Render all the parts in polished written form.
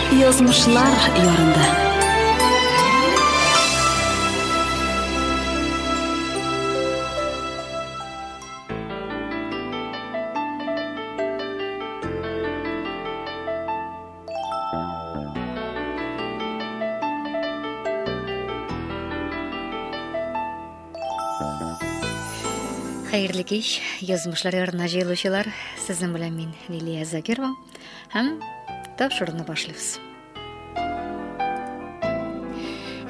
Язмышлар ярында. Хәерле кич, язмышлар ярына җыелучылар. Сезнең белән мин Лилия Закирова һәм тапшыруны башлыйбыз.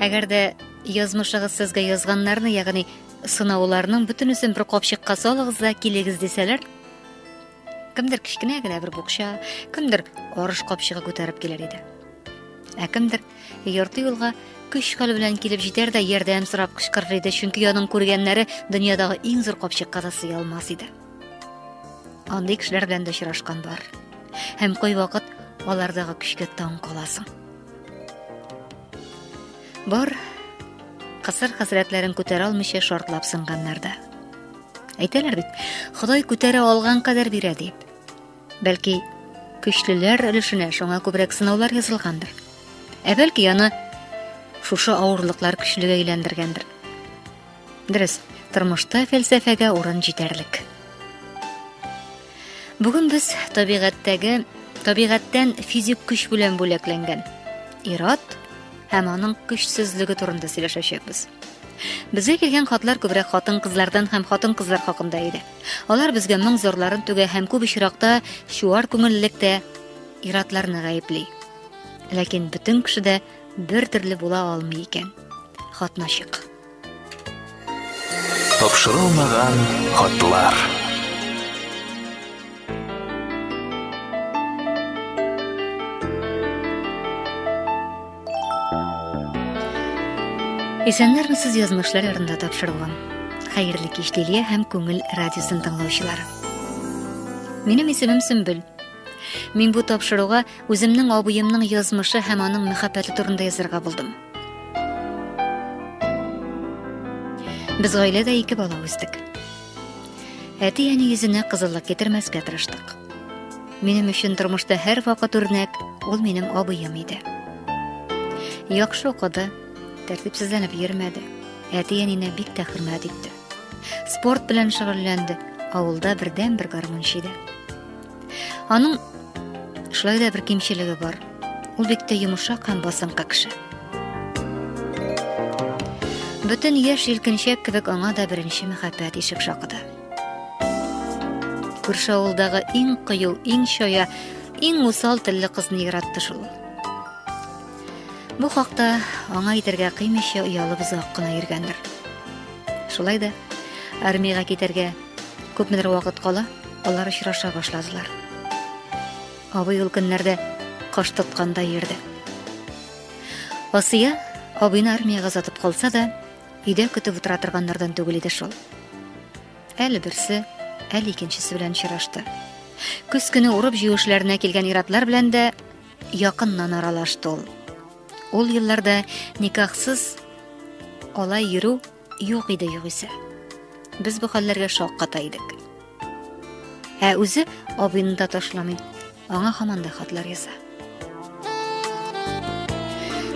Әгәр дә язмышыгыз сезгә язганнарны, ягъни сынауларның бөтенесен бер капчыкка салыгыз да килегез дисәләр, кемдер кичкенә генә бер букча, кемдер арыш капчыгы күтәреп килер иде. Ә кемдер ярты юлга көч-хәл белән килеп җитәр дә ярдәм сорап кычкырыр иде, чөнки аның күргәннәре дөньядагы иң зур капчыкка да сыя алмас иде. Андый кешеләр белән дә очрашкан бар. Һәм кайвакыт алардагы көчкә таң каласың. Бар кысыр хәсрәтләрен күтәрә алмыйча шартлап сынганнар да. Әйтәләр бит, Ходай күтәрә алган кадәр бирә дип. Бәлки, көчлеләр өлешенә шуңа күбрәк сынаулар язылгандыр. Ә бәлки аны шушы авырлыклар көчлегә әйләндергәндер. Дөрес, тормышта фәлсәфәгә урын җитәрлек. Бүген без табигатьтән физик көч белән бүләкләнгән ират һәм аның көчсезлеге турында сөйләшәчәкбез. Безгә килгән хатлар күбрәк хатын-кызлардан һәм хатын-кызлар хакында иде. Алар безгә моң зурларын түгә һәм күп очракта шуар күңеллектә иратларны гаепли. Ләкин бөтен кешедә бер төрле була алмый икән. Хатнашык. Тапшырылмаган хатлар. Исәннәрмесез язмышлар ярында тапшырылган. Хәерле кич Лилия һәм күңел радиосын тыңлаучылар. Минем исемем Сөмбел. Мин бу тапшыруга үземнең абыемның язмышы һәм аның мәхәббәте турында язарга булдым. Без гаиләдә 2 бала үстек. Әти-әни йөзенә кызыллык китермәскә тырыштык. Минем өчен тормышта һәр вакыт үрнәк ул минем абыем иде. Яхшы укыды, тәртипсезләнеп йөрмәде. Әти-әнинә бик тә хөрмәт итте. Спорт белән шөгыльләнде. Авылда бердән-бер гармунчы иде. Аның шулай да бер кимчелеге бар. Ул бик тә йомшак һәм басынкы кеше. Бөтен яшь илкенчәк кебек аңа да беренче мәхәббәт ишек шакыды. Күрше авылдагы иң кыю, иң чая, иң усал телле кызны яратты шул. Бу хакта аңа әйтергә кыймыйча уялып озак кына йөргәндер. Шулай да армиягә китәргә күпмедер вакыт кала, алар очраша башладылар. Абый ул көннәрдә каш тотканда йөрде. Асия абыйны армиягә затып калса да, өйдә көтеп утыра торганнардан түгел иде шул. Әле берсе, әле икенчесе белән очрашты. Көз көне урып җыюшларына килгән иратлар белән дә якыннан аралашты ул. Ул елларда никахсыз алай йөрү юк иде югыйсә. Без бу хәлләргә шакката идек. Ә үзе абыйны да ташламый. Аңа һаман да хатлар яза.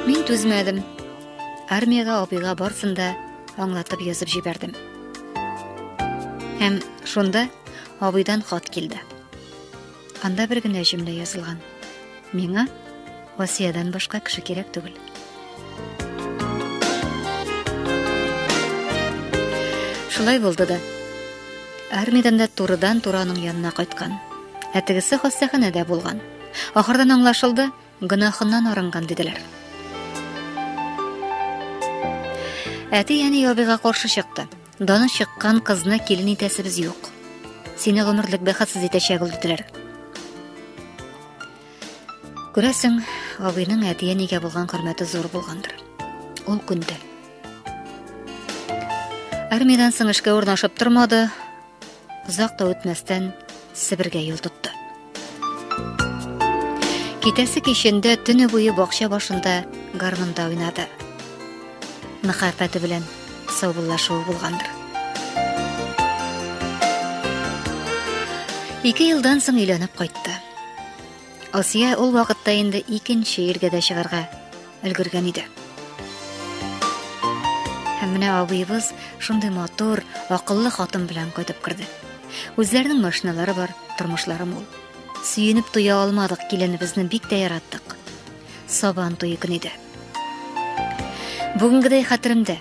Мин түзмәдем. Армиягә абыйга барсын да аңлатып язып җибәрдем. Һәм шунда абыйдан хат килде. Анда бер генә җөмлә язылган. Миңа Асиядан башка кеше кирәк түгел. Шулай булды да. Армиядән да турыдан-тура аның янына кайткан. Әтегесе хастаханәдә булган. Ахырдан аңлашылды, гынахыннан арынган диделәр. Әти-әни абыйга каршы чыкты. Даны чыккан кызны килен итәсебез юк. Сине гомерлек бәхетсез итәчәк ул диделәр. Күрәсең, абыйның әти-әнигә булган хөрмәте зур булгандыр. Ул көндә. Армиядән соң эшкә урнашып тормады. Озак та үтмәстән Себергә юл тотты. Китәсе кичендә төне буе бакча башында гармунда уйнады. Мәхәббәте белән саубуллашуы булгандыр. 2 елдан соң өйләнеп кайтты. Асия ул вакытта инде икенче ергә дә чыгарга өлгергән иде. Һәм менә абыйыбыз шундый матур, акыллы хатын белән кайтып керде. Үзләренең машиналары бар, тормышлары мул. Сөенеп туя алмадык, киленебезне бик тә яраттык. Сабан туе көне иде. Бүгенгедәй хәтеремдә,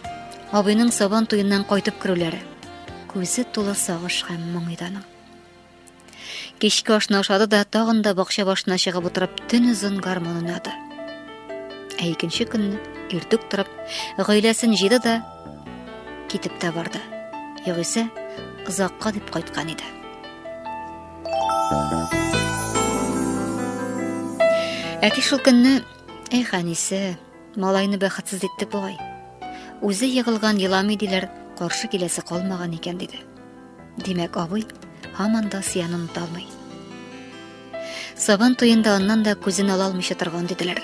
абыйның сабан туеннан кайтып керүләре. Күзе тулы сагыш һәм моң иде аның. Кичке ашны ашады да тагын да бакча башына чыгып утырып төн озын гармон уйнады. Икенче көнне иртүк торып, гаиләсен җыйды да китеп тә барды. Югыйсә, озакка дип кайткан иде. Әти шул көнне, Хәнисе, малайны бәхетсез иттек бугай. Үзе егылган еламый диләр, каршы киләсе калмаган икән диде. Димәк, абый һаман да Асияны оныта алмый. Сабан туенда аннан да күзен ала алмыйча торган диделәр.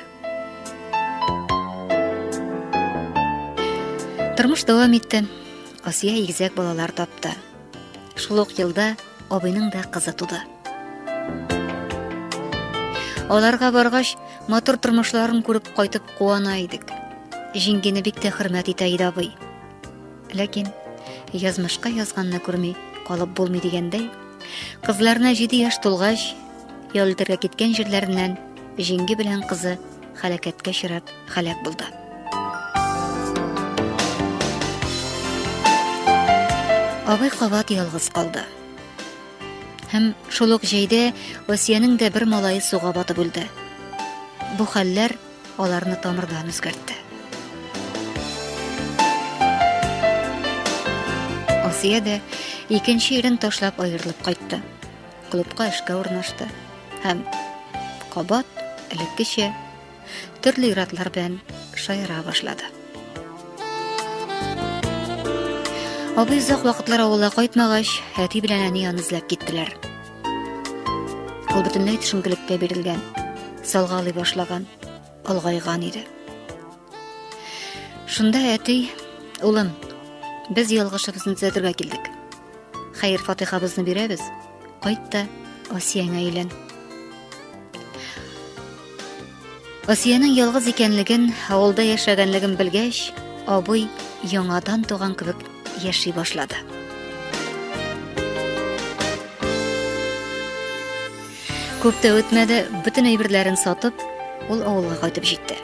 Тормыш дәвам итте. Асия игезәк балалар тапты. Шул ук елда абыйның да кызы туды. Аларга баргач, матур тормышларын күреп кайтып куана идек. Җиңгене бик тә хөрмәт итә иде абый. Ләкин язмышка язганны күрми калып булмый дигәндәй, кызларына 7 яшь тулгач, ял итәргә киткән җирләреннән җиңге белән кызы һәлакәткә очрап һәлак булды. Абый кабат ялгыз калды. Һәм шул ук җәйдә Асияның да бер малае суга батып үлде. Бу хәлләр аларны тамырдан үзгәртте. Асия да икенче ирен ташлап аерылып кайтты. Клубка эшкә урнашты. Һәм кабат элеккечә төрле иратлар белән шаяра башлады. Абый озак вакытлар авылга кайтмагач, әти белән әни аны эзләп киттеләр. Ул бөтенләй төшенкелеккә бирелгән, салгалый башлаган, алгайган иде. Шунда әти: "Улым, без ялгышыбызны төзәтергә килдек. Хәер фатихабызны бирәбез. Кайт та Асияңа әйлән." Асияның ялгыз икәнлеген, авылда яшәгәнлеген белгәч, абый яңадан туган кебек яши башлады. Күп тә үтмәде, бөтен әйберләрен сатып, ул авылга кайтып җитте.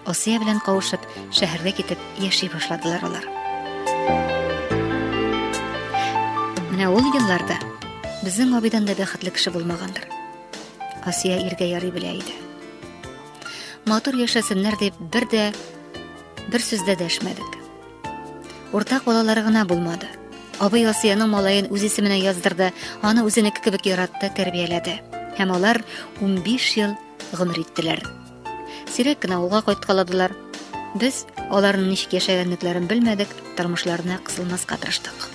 Асия белән кавышып, шәһәргә китеп яши башладылар алар. Менә ул елларда безнең абыйдан да бәхетле кеше булмагандыр. Асия иргә ярый белә иде. Матур яшәсеннәр дип бер сүздә дәшмәдек. Уртак балалары гына булмады. Абый Асияның малаен үз исеменә яздырды, аны үзенеке кебек яратты, тәрбияләде. Һәм алар 15 ел гомер иттеләр. Сирәк кенә авылга кайткаладылар. Без аларның ничек яшәгәнлекләрен белмәдек, тормышларына кысылмаска тырыштык.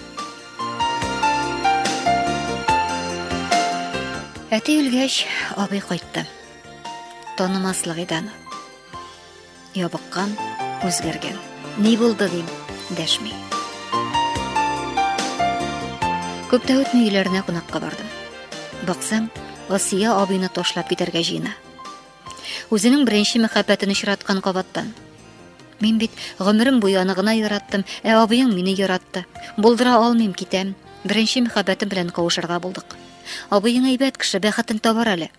Әти үлгәч, абый кайтты. Танымаслык иде аны. Ябыккан, үзгәргән. Ни булды дим, дәшми. Күп тә үтмәй өйләренә кунакка бардым. Баксам, Асия абыйны ташлап китәргә җыена. Үзенең беренче мәхәббәтен очраткан кабаттан. Мин бит гомерем буе аны гына яраттым, абыең мине яратты. Булдыра алмыйм, китәм. Беренче мәхәббәтем белән кавышырга булдык. Абыең әйбәт кеше, бәхетен табар әле.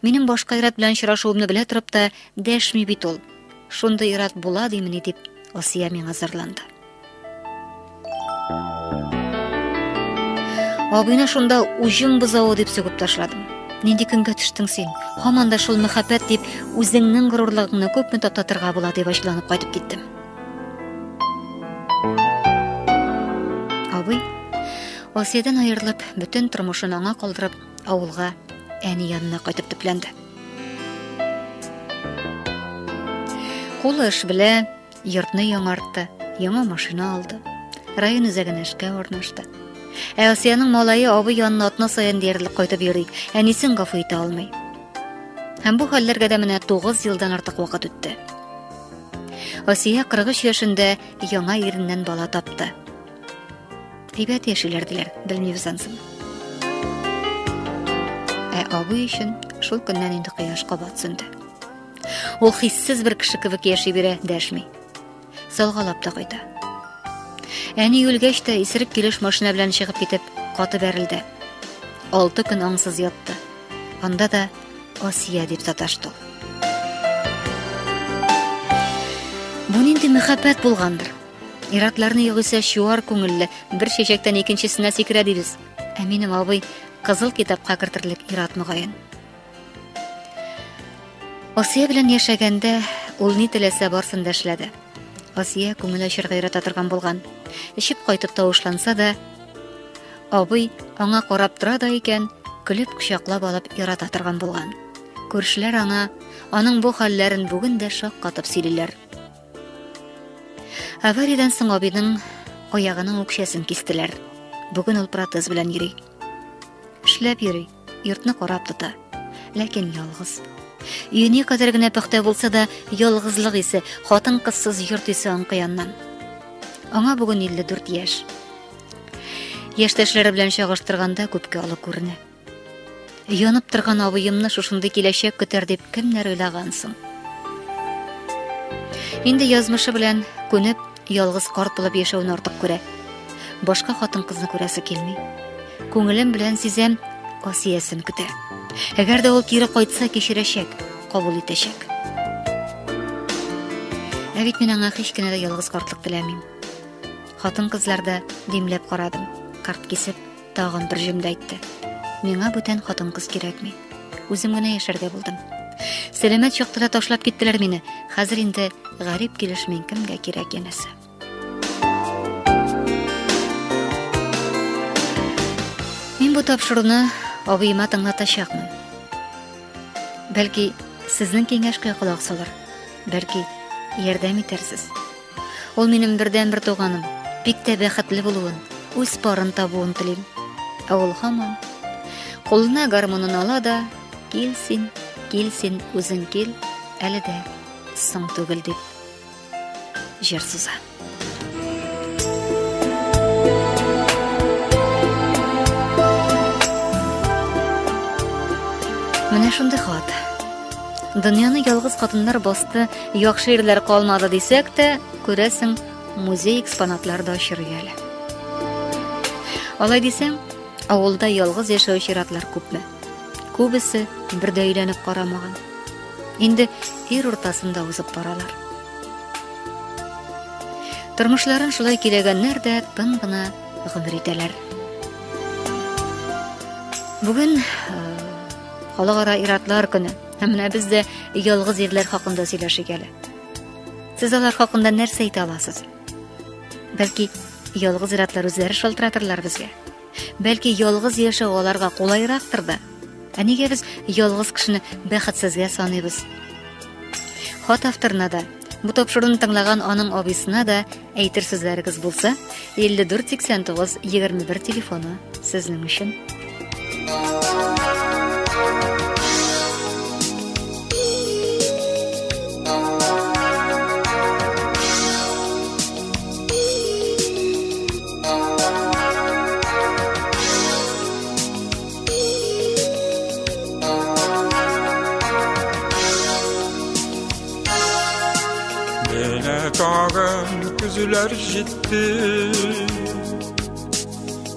Минем башка ират белән очрашуымны белә торып та дәшми бит ул. Шундай ират була димени дип, Асия миңа зарланды. Абыйны шунда уҗым бозавы дип сүгеп ташладым. Нинди көнгә төштең син? Һаман да шул мәхәббәт дип үзеңнең горурлыгыңны күпме таптатырга була дип ачуланып кайтып киттем. Абый Асиядан аерылып, бөтен тормышын аңа калдырып, авылга, әни янына кайтып төпләнде. Кулы эш белә, йортны яңартты, яңа машина алды. Район үзәгенә эшкә урнашты. Асияның малае абый янына атна саен диярлек кайтып йөри, әнисен гафу итә алмый. Һәм бу хәлләргә дә менә 9 елдан артык вакыт үтте. Асия 43 яшендә яңа иреннән бала тапты. Әйбәт яшиләр диләр, белмибез ансын. Абый өчен Шул көннән инде кояш кабат сүнде. Ул хиссез бер кеше кебек яши бирә, дәшми. Салгалап та кайта. Әни үлгәч тә исерек килеш машина белән чыгып китеп, каты бәрелде. 6 көн аңсыз ятты. Анда да Асия дип таташты. Бу нинди мәхәббәт булгандыр. Иратларны югыйсә шуар күңелле, бер чәчәктән икенчесенә сикерә дибез. Ә минем абый кызыл китапка кертерлек ират мөгаен. Асия белән яшәгәндә ул ни теләсә барсын да эшләде. Асия күңел ачырга ярата торган булган. Ишеп кайтып тавышланса да, абый аңа карап тора да икән, көлеп кочаклап алып ярата торган булган. Күршеләр аңа аның бу хәлләрен бүген дә шаккатып сөйлиләр. Авариядән соң абыйның аягының үкчәсен кистеләр. Бүген ул протез белән йөри. Эшләп йөри, йортны карап тота, ләкин ялгыз. Өйне кадәр генә пөхтә булса да, ялгызлык исе, хатын-кызсыз йорт исе аңкыяннан. Аңа бүген 54 яшь. Яшьтәшләре белән чагыштырганда күпкә алып күренә. Янып торган абыемны шушындай киләчәк көтәр дип кемнәр уйлаган соң? Инде язмышы белән күнеп, ялгыз карт булып яшәүне артык күрә. Башка хатын-кызны күрәсе килми. Күңелем белән сизәм, Асиясын көтә. Әгәр дә ул кире кайтса, кичерәчәк, кабул итәчәк. Ә бит мин аңа һич кенә дә ялгыз картлык теләмим. Хатын-кызларда димләп карадым. Карт кисеп, тагын бер җөмлә әйтте. Миңа бүтән хатын-кыз кирәкми. Үзем генә яшәргә булдым. Сәламәт чактыда ташлап киттеләр мине. Хәзер инде гарип килеш мин кемгә кирәк янәсе. Мин бу тапшыруны абыйыма тыңлатачакмын. Бәлки, сезнең киңәшкә колак салыр. Бәлки, ярдәм итәрсез. Ул минем бердән-бер туганым, бик тә бәхетле булуын, үз парын табуын телим. Ә ул һаман кулына гармунын ала да, килсин, үзең кил, әле дә соң түгел дип җыр суза. Менә шундый хат. Дөньяны ялгыз хатыннар басты, яхшы ирләр калмады дисәк тә, күрәсең, музей экспонатлары да чырый әле. Алай дисәң, авылда ялгыз яшәүче иратлар күпме? Күбесе бер дә өйләнеп карамаган. Инде ир уртасында узып баралар. Тормышларын шулай киләгәннәр дә тын гына гомер итәләр. Бүген халыкара иратлар көне. Менә без дә ялгыз ирләр хакында сөйләшик әле. Сез алар хакында нәрсә әйтә аласыз? Бәлки, ялгыз иратлар үзләре шалтыратырлар безгә. Бәлки, ялгыз яшәү аларга кулайрактыр да. Ә нигә без ялгыз кешене бәхетсезгә саныйбыз? Хат авторына да, бу тапшыруны тыңлаган аның абысына да әйтер сүзләрегез булса, 548921 телефоны сезнең өчен. Tağın güzüler gitti,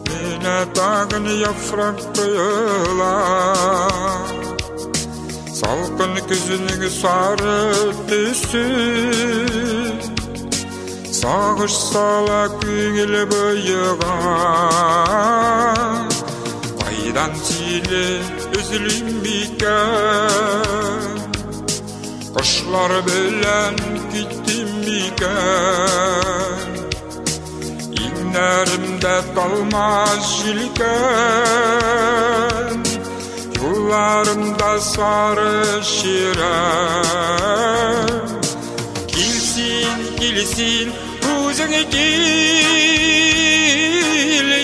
yine tağın yaprak kıyılar. Salkın güzünün sarı düşü, sağış sala küngül bıyığa. Aydan çile üzülüm biken, kışlar bilen gittim biken. İnlerimde kalmaz jilken, yollarımda sarı şiren. Kilsin, kilsin, özüne gel,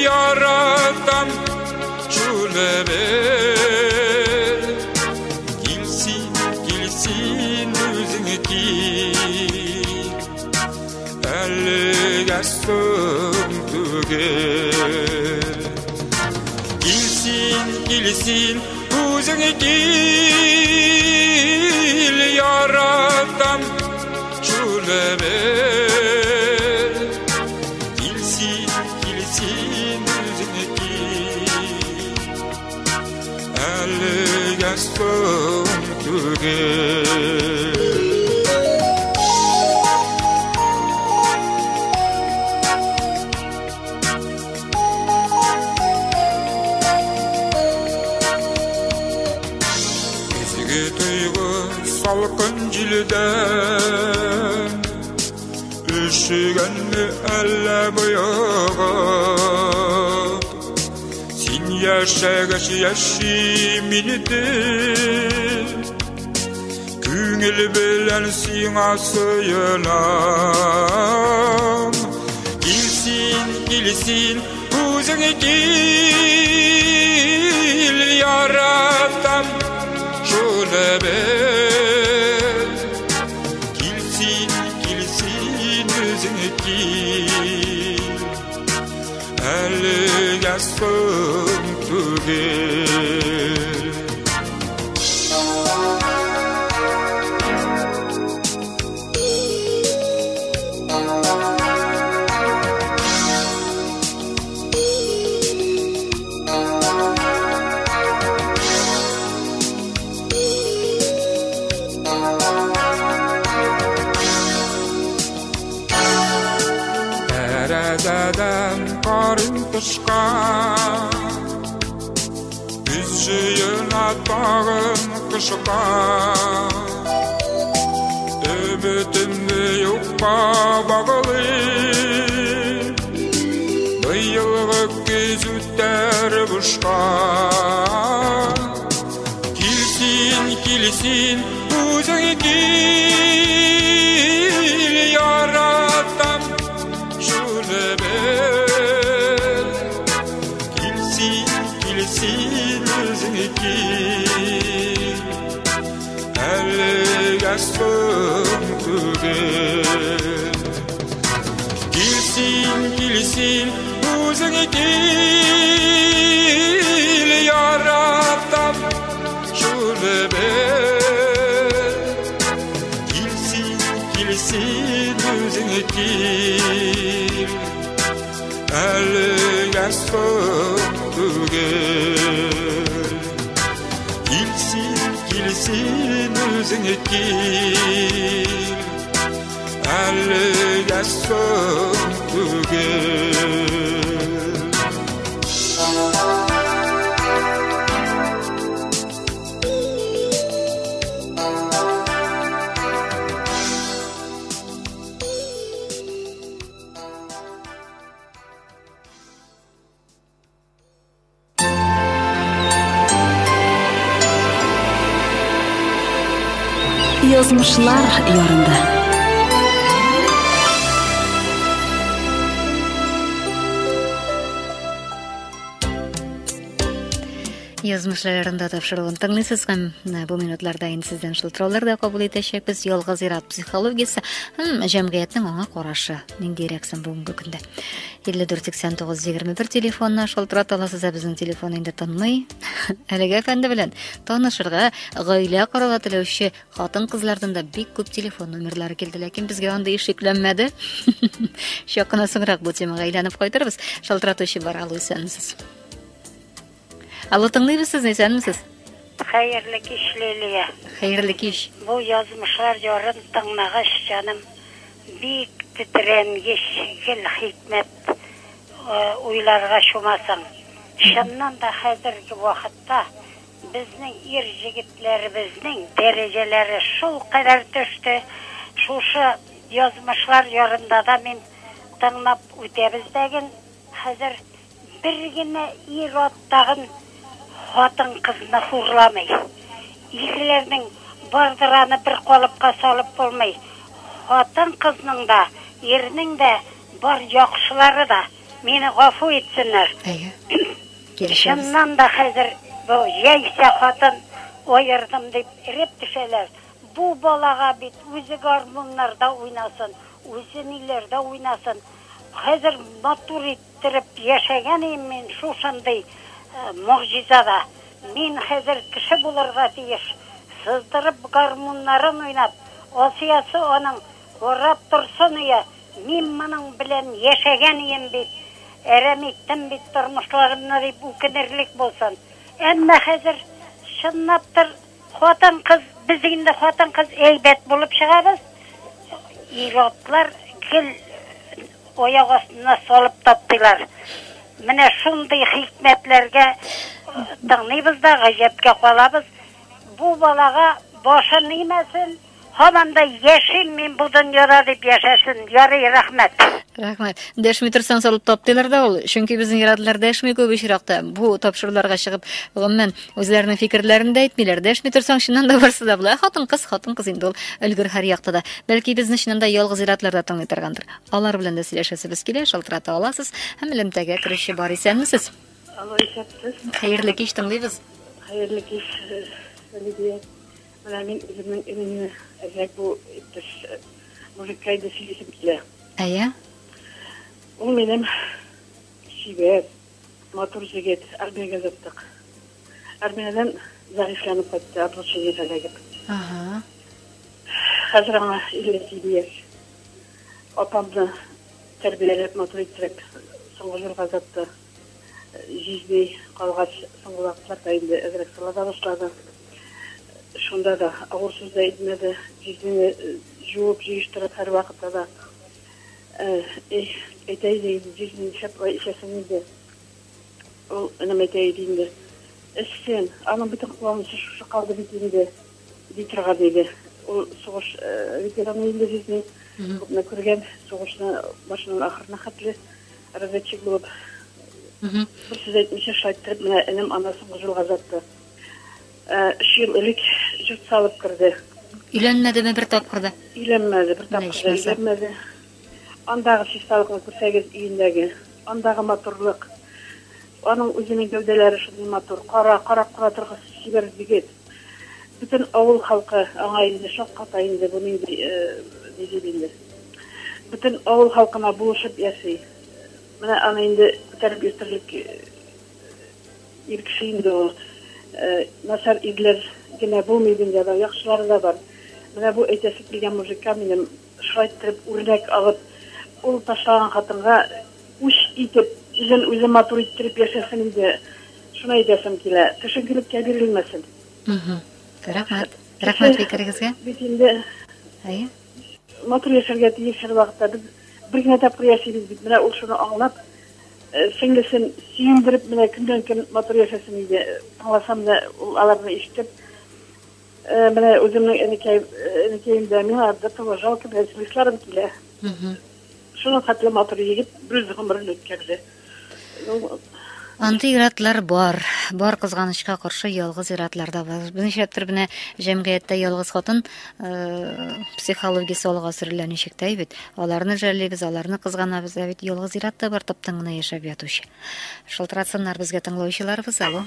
yaratam çölebe. Kilsin, kilsin, özüne gel, elge söndüge. Kilsin, келсин өзіңе кел яратам шөлебе келсин өзіңе кел әліге соң түгел salqın cilden üşügenli elle boyağıp sen yaşayaş yaşimini küngül bilen sina sıyınam gelsin özüne gel yaratam şölebe әліге соң түгел Adam karın kışkan Üzüyün atağın kışkan Ümitimli yokka bağlı Bıyılgı gözütter buşkan Kelsin özüne gel yaratam kelsin özüne gel әліге соң түгел келсин өзüne gel yaratam şölebe келсин özüne gel әліге соң түгел келсин özüne gel әліге соң түгел Язмышлар ярында. Язмышларында тапшырылган тыңлыйсыз һәм бу минутларда инде сездән шылтыраулар да кабул итәчәкбез. Ялгыз ират психологиясе һәм җәмгыятьнең аңа карашы ниндирәксен бүгенге көндә. 548921 телефонына шылтырата аласыз. Безнең телефон инде тынмый. Әлегә фәнде белән танышырга, гаилә карарга теләүче хатын-кызлардан да бик күп телефон номерлары килде, ләкин безгә анда ишекләнмәде. Шакына соңрак бу темага әйләнеп кайтырбыз. Шылтыратучы бар, алу исәнмесез. Алло, тыңлыйбыз сез, исәнмесез? Хәерле кич, Лилия. Хәерле кич. Бу язмышлар ярын тыңлагач, җаным, бик титренгеч, гел хикмәт уйларга шумасың. Шуннан да хәзерге вакытта безнең ир җегетләребезнең дәрәҗәләре шул кадәр төште. Шушы язмышлар ярында да мин тыңлап үтәбез дәген. Хәзер бер генә ир аттагын хатын кызны хурламый. Ирләрнең бардыраны бер калыпка салып булмый. Хатын кызның да, ирнең дә бар яхшылары да мине гафу итсеннәр. Шуннан да хәзер бу яисә хатын оердым дип иреп төшәләр. Бу балага бит үзе гармуннарда уйнасын, үзе ниләрдә уйнасын. Хәзер матур иттереп яшәгән мен шушындый muğjizada. Мен хәзер кеше булырга тиеш. Сыздырып гармуннарын уйнап, осыясы оның орап турсын уя. Мин моның белән яшәгән идем бит. Әрәмиттем бит тормышларымны дип үкенерлек булсын. Әмма хәзер чынлаптыр хатын-кыз, без инде хатын-кыз әйбәт булып чыгабыз. Иратлар гел аяк астына салып таптылар. Менә шундый хикмәтләргә тыңлыйбыз да гаҗәпкә калабыз. Бу балага башын нимәсен, һаман да яшим мин бу дөньяда дип яшәсен. Ярый, рәхмәт. Рәхмәт. Дәшми торсаң салып таптылар да ул. Чөнки безнең иратлар дәшми күп очракта. Бу тапшыруларга чыгып, гомумән үзләренең фикерләрен дә әйтмиләр. Дәшми торсаң шуннан да барсы да була. Хатын-кыз инде ул өлгер һәр якта да. Бәлки безне шуннан да ялгыз иратларда тыңлый торгандыр. Алар белән дә сөйләшәсебез килә, шалтырата аласыз. Һәм элемтәгә керүче бар исәнмесез? Алло, исәпсез. Хәерле кич тыңлыйбыз. Хәерле кич, Лидия. Менә мин үземнең именно әзәк бу иптәш мужиккайда сөйләсем килә. Әйе. Ул минем шибәр, матур җегет, армиягә заттык. Армиядән зәгыйфләнеп кайтты, отлучение һәләгеп. Ага. Хәзер аңа 57 яшь. Апамны тәрбияләп, матур иттереп, соңгы елга затты. Җизби калгач, соңгы вакытларда инде әзрәк сылада башлады. Шунда да авыр сүз дә әйтмәде. Җизбине җуып, җыештырып һәр вакытта да әйтәйди, җизбине шәп ишәсен инде. Ул нәмә әйтәйди инде. Сен, аның бөтен кылмышы шушы калды бит инде. Дитрга диде. Ул сугыш ветераны инде җизби. Күпне күргән, сугышны башынан ахырына хәтле разведчик булып. Bir söz etmişe şahittirip, mene enem anasını kızılga zattı. 3 yıl ilik jürt salıp kırdı. Ülenmedi mi bir tapkırda? Ülenmedi, bir tapkırda ülenmedi. Andağı sistalıkını kürsəgiz iyindəgi, andağı maturluk, onun özünün gövdeleri şunun matur, qara tırgı siber biget. Bütün avul halkı ağayındı, şok katayındı, bunu indi. Bütün avul halkına buluşup yaşayı. Менә аны инде күтәреп йөртерлек ир кеше инде ул. Насар ирләр генә булмый инде, яхшылары да бар. Менә бу әйтәсе килгән мужикка минем шайтырып үрнәк алып, ул ташлаган хатынга үч итеп, үзен матур иттереп яшәсен инде. Шуны әйтәсем килә. Төшенкелеккә бирелмәсен. Рәхмәт. Рәхмәт фикерегезгә. Бит инде матур яшәргә тиеш һәр вакытта без bir gün etap kıyasıyız bit. Mene ol şunu anlap, singlesin siyindirip mene künden kün motor yaşasın iyiydi. Anlasam da alarını işitip, mene özümün enikeyimde miharda tavajal ki bezmişlerim kile. Şunun katlı motoru yigit, brüzdü kımırın ötkerdi. Андый иратлар бар кызганычка каршы ялгыз иратлар да бар. Безнең шәптер менә җәмгыятьтә ялгыз хатын психологиясе алга сөрелгән ничектә бит. Аларны жәллибез, аларны кызганабыз, бит ялгыз ират та бар таптың гына яшәп ятучы. Шалтыратсыннар безгә тыңлаучыларыбыз, алло.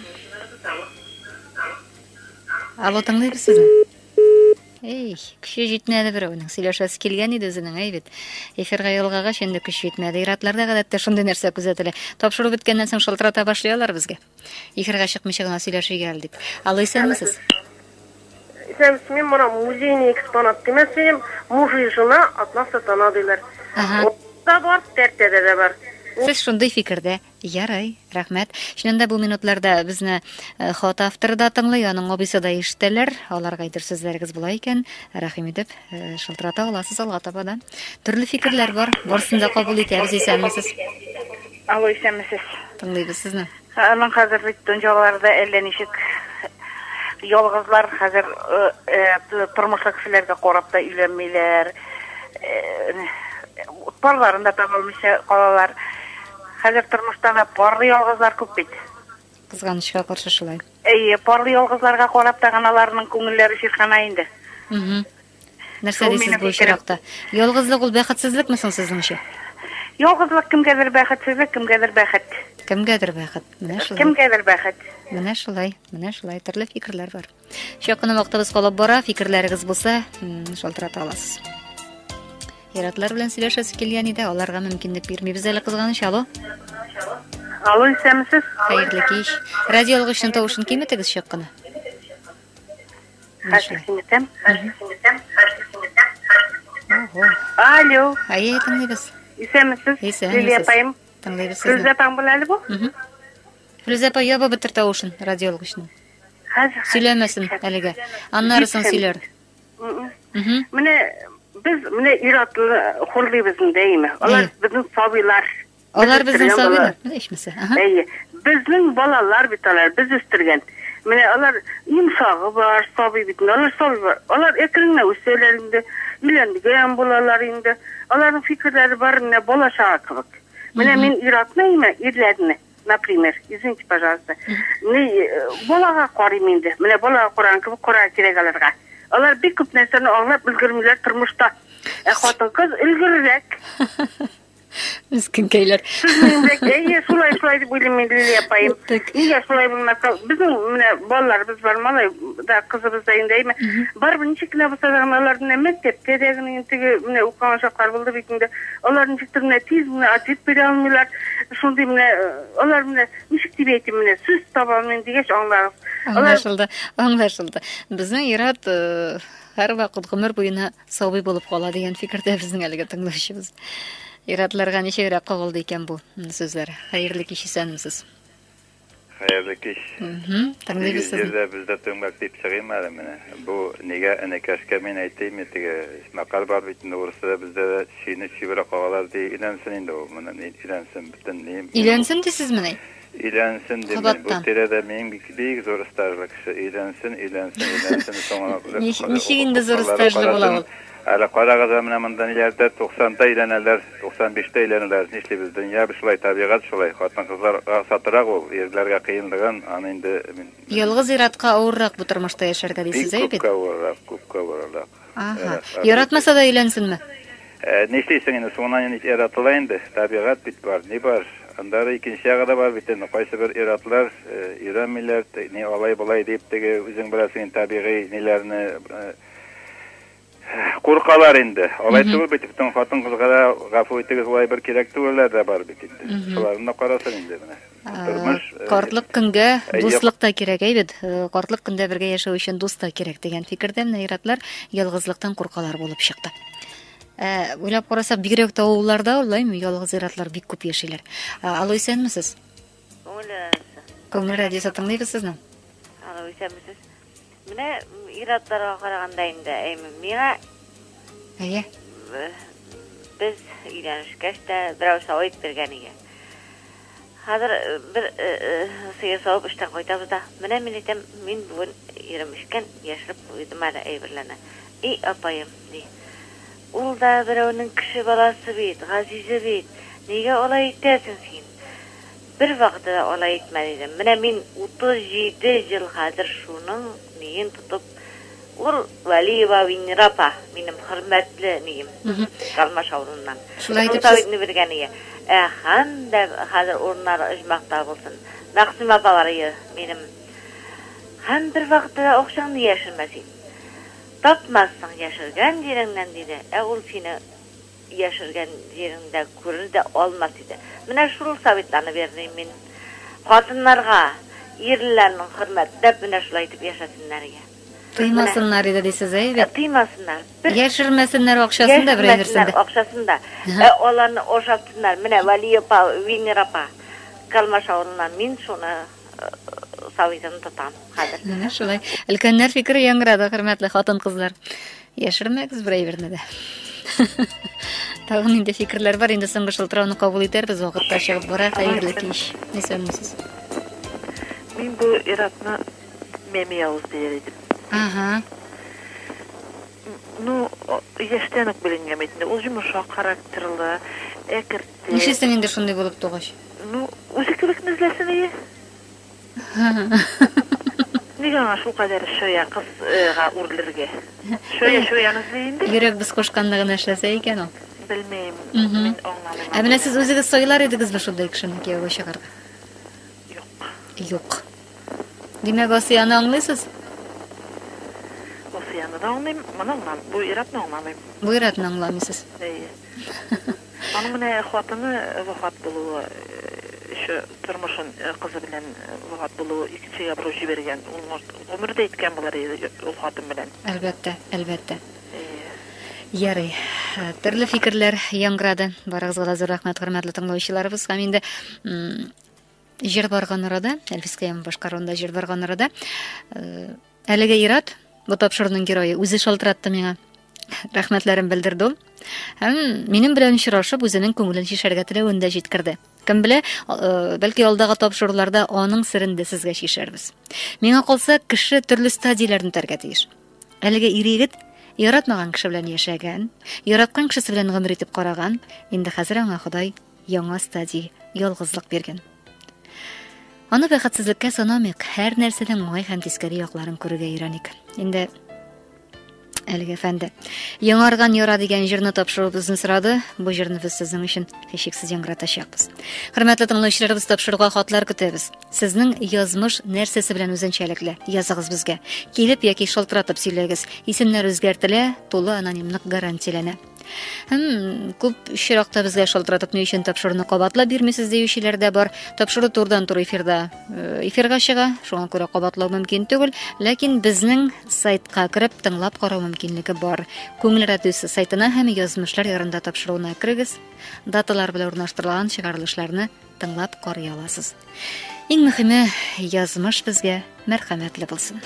Алло, тыңлыйбыз сезне. Эй, кеше җитмәде берәүнең. Сөйләшәсе килгән иде үзенең, бит. Эфирга ялгагач инде кеше җитмәде. Иратларда гадәттә шундый нәрсә күзәтелә. Тапшыру биткәннән соң шалтырата башлыйлар безгә. Эфирга чыкмыйча гына сөйләшергә килдек. Алло, исәнмесез? Исәнмесез, мин моны музейный экспонат демәсем, муж и жена атна сатана диләр. Да бар, тәртәдә дә бар. Сез шундый фикердә. Ярай, рәхмәт. Шунда бу минутларда безне хат авторы да тыңлый, аның абыйсы да ишетәләр. Аларга әйтер сүзләрегез була икән, рәхим итеп шылтырата аласыз алга таба да. Төрле фикерләр бар. Барсын да кабул итәбез, исәнмесез? Алло, исәнмесез? Тыңлыйбыз сезне. Аның хәзер бит дөньяларда әллә ничек ялгызлар хәзер тормышлы кешеләргә карап та өйләнмиләр. Парларында табылмыйча калалар. Хәзер тормышта да парлы ялгызлар күп бит. Кызганычка каршы шулай. Парлы ялгызларга карап та аналарның күңелләре ширкана инде. Нәрсә дисез бу чиракта? Ялгызлык ул бәхетсезлекме соң сезнеңчә? Ялгызлык кемгәдер бәхетсезлек, кемгәдер бәхет. Кемгәдер бәхет. Менә шулай. Кемгәдер бәхет. Менә шулай төрле фикерләр бар. Шакыны вакытыбыз калып бара, фикерләрегез булса, шалтырата аласыз. Иратлар белән сөйләшәсе килгән иде, аларга мөмкинлек бирмибез әле кызганыч. Алло. Alo, isəmisiz? Hayırlı kеш. Radiyolog үшін тауышын кеметігіз шыққыны? Хәсінетем. Alo. Ай, тыңдайбыз. Isəmisiz? Лилия апайым. Тыңдайбыз Филүз сізді. апам бұл әлі бұл? Филүз апа, яба бітір тауышын радиолог үшін. Хәзір. Сөйлемесін әлігі. Аннарысын сөйлер. Міне, біз міне иратылы құрлыбызын деймі. Олар біздің сабилар. Олар біздің сабилар. Ешмесі. Біздің балалар біталар, біз өстірген. Міне, олар имсағы бар, саби бітін, олар саби бар. Олар екіліңе өсейлерінде, үйлендіген болалар енді. Олардың фикірлері бар, міне, болашаға кібік. Міне, мен иратына еме, ирләдіні. Например, извините, пожалуйста. Болаға қорым енді. Міне, болаға қоран кібік, қора керек аларға. Олар бек көп нәрсені аңлап үлгірмелер тұрмышта. Қатын қыз үлгірірек. Мүскін кейлер. Сізмендек, солай деп ойлымен Лилия апайым. Неге солай болмаса, біздің балалар біз бар, малай да қызыбыз да ендейме. Бар бірінші кіне болса дағын олардың мектепте дегінің ентіге ұққан шаққар болды бейтінде. Олардың жіктіріне тез ответ бере алмайлар. Сондай олар нешік деп етім сөз табалмен дегеш аңлағыз. Аңлашылды. Біздің ират әр вақыт ғұмыр бойына сауби болып қала деген фикірде біздің әлігі тыңлаушымыз. Иратларға нешегірек қоғылды екен бұл сөздері. Хайырлы кеш есәнімсіз. Хайырлы кеш. Таңдайбыз сіздің. Бізді төңбәк деп шығайым әлі мені. Бұл неге әнекәшке мен айтайым етігі мақал бар бейтінде орысыда бізді шүйіні шүйбірі қоғалар дей үйленсін енді ол. Үйленсін біттін нейім. Үйленсін дейсіз мені? Үйленсін де мен бұл тереді мен бейік зор ұстажлы кіші. Үйленсін. Нешегінде зор ұстажлы бола ол? Әлі қарағыза мына мұндан елерді 90-та үйленелер, 95-та үйленелер. Нешлі біз дүния бір шылай, табиғат шылай. Қатын қызлар сатырақ ол, ерлерге қиындыған. Аны енді... Елғыз иратқа ауыррақ бұтырмашта яшарға дейсіз, әйбет? Көпке ауыррақ. Яратмаса да үйленсін мі? Нешлейсің енді, соңынан ератылайынды. Табиғат бит бар, не бар? Андары екінші ағада бар бітен. Қайсы бір ератылар, үйренмейлер, не олай-болай deyip деге өзің білесің табиғи нелеріні Қорқалар енді. Олай түгіл бетіптің қатын қызғара ғафу етігі солай бір керек түгілер де бар бетінде. Соларында қарасыр енді. Қортлық күнге достлық та керек, әйбет. Қортлық күнде бірге яшау үшін дос та керек деген фикірде иратлар ялғызлықтан қорқалар болып шықты. Ойлап қарасақ, бигірек тауыларда олайм, ялғыз иратлар бик көп ешелер. Алой сәнмісіз? Көңіл радио сатыңдайбыз сіздің? Алой сәнмісіз? Міне иратларға қарағанда енді миға біз үйленішкәшті бірау сауайт бергенеге. Қазір бір сыйыр сауып іштен қойтабыз да. Міне мен етем, мен бүгін ерімішкен ешіріп қойдым әлі әйбірләні. Апайым дей. Ол да бірауының кіші баласы бейт, ғазизі бейт. Неге олай етесің сен? Bir vaqtida olay etmediydim. Mine men 37 yıl hazır şunun neyin tutup ol Valiyeva Vinrapa benim hürmetli neyim. Kalmaş avrundan. Şulay dep siz bergeniye. Han da hazır orunlar ıjmakta bolsun. Naqsim apaları benim. Han bir vaqtida oqşanı yaşırmasın. Tapmazsın yaşırgan yerinden dedi. Ol seni yaşırgan yerinde görür de olmaz idi. Mine şul savitlarını verdim men. Kadınlarga, erlerinin hürmetine mine şulay dep yaşasınlar ya. Tıymasınlar edi deysiz evet. Tıymasınlar. Yaşırmasınlar okşasında bir edersinde. Okşasında. Olanı oşaptınlar. Mine Valiyeva Vinrapa kalmaş avrunan men şunu savitini tutam. Mine şulay. Ilkenler fikri yangrada hürmetli hatın kızlar. Yaşırmaksız bir ederinde de. Tağın indi fikirler var, indi soңғы шылтырауны қабыл етербіз, уақытта шығып бара, қайырлы кеш. Не сөйлемесіз? Мен бұл иратына Меми ауыз дейер едім. Ну, ештенік білінген бетінде. Ол жұмышақ характерлі, әкіртте. Нешестен енді шындай болып тоғаш? Ну, өзекілік нізлесін ие. Неге аңа шул қадәрі шөя қызға ұрлерге? Шөя нізлейінді? Жүрек біз қошқандығын әшләсә екен ол? Білмейм, мен оңнамын. Әміне сіз өзіңіз сойлар едіңіз бі шылдай кішіні кеуі шығарға? Жоқ. Демек осыяны аңлайсыз? Осыяны да аңлайм, мұны аңлам, бұл иратны аңламайм. Бұл иратны аңламайсыз? Оның міне қуатыны вафат болуы şu turmuşun kızı bilen vaat bulu ikinci yabru jiberigen ömürde etken bular ol hatım bilen. Әлбәттә. Ярый. Төрле фикерләр яңгырады. Барыгызга да зур рәхмәт, хөрмәтле тыңлаучыларыбыз. Һәм инде җир барган арада, Әлфискәем башкаруында җир барган арада, әлеге ират, бу тапшыруның герое, үзе шалтыратты миңа. Рәхмәтләрен белдерде ул. Һәм минем белән очрашып, үзенең күңелен шишәргә теләвен дә җиткерде. Кем белә, бәлки алдагы тапшыруларда аның сырын да сезгә шишәрбез. Миңа калса, кеше төрле стадияләрне үтәргә тиеш. Әлеге ир-егет яратмаган кеше белән яшәгән, яраткан кешесе белән гомер итеп караган, инде хәзер аңа Ходай яңа стадия, ялгызлык биргән. Аны бәхетсезлеккә санамыйк, һәр нәрсәнең уңай һәм тискәре якларын күрергә өйрәник. Инде әлеге фәнде. Яңарган яра дигән җырны тапшырыбызны сорады. Бу җырны без сезнең өчен һичшиксез яңгыратачакбыз. Хөрмәтле тыңлаучыларыбыз, тапшыруга хатлар көтәбез. Сезнең язмыш нәрсәсе белән үзенчәлекле? Языгыз безгә. Килеп яки шалтыратып сөйләгез. Исемнәр үзгәртелә, тулы анонимлык гарантияләнә. Күп очракта безгә шалтыратып ни өчен тапшыруны кабатлап бирмисез диючеләр дә бар. Тапшыру турыдан-туры эфирга чыга, шуңа күрә кабатлау мөмкин түгел, ләкин безнең сайтка кирип тыңлап карау мөмкинлеге бар. Күңел радиосы сайтына һәм язмышлар ярында тапшыруына кирегез. Даталар белән урнаштырылган чыгарылышларны тыңлап карый аласыз. Иң мөһиме, язмыш безгә мәрхәмәтле булсын.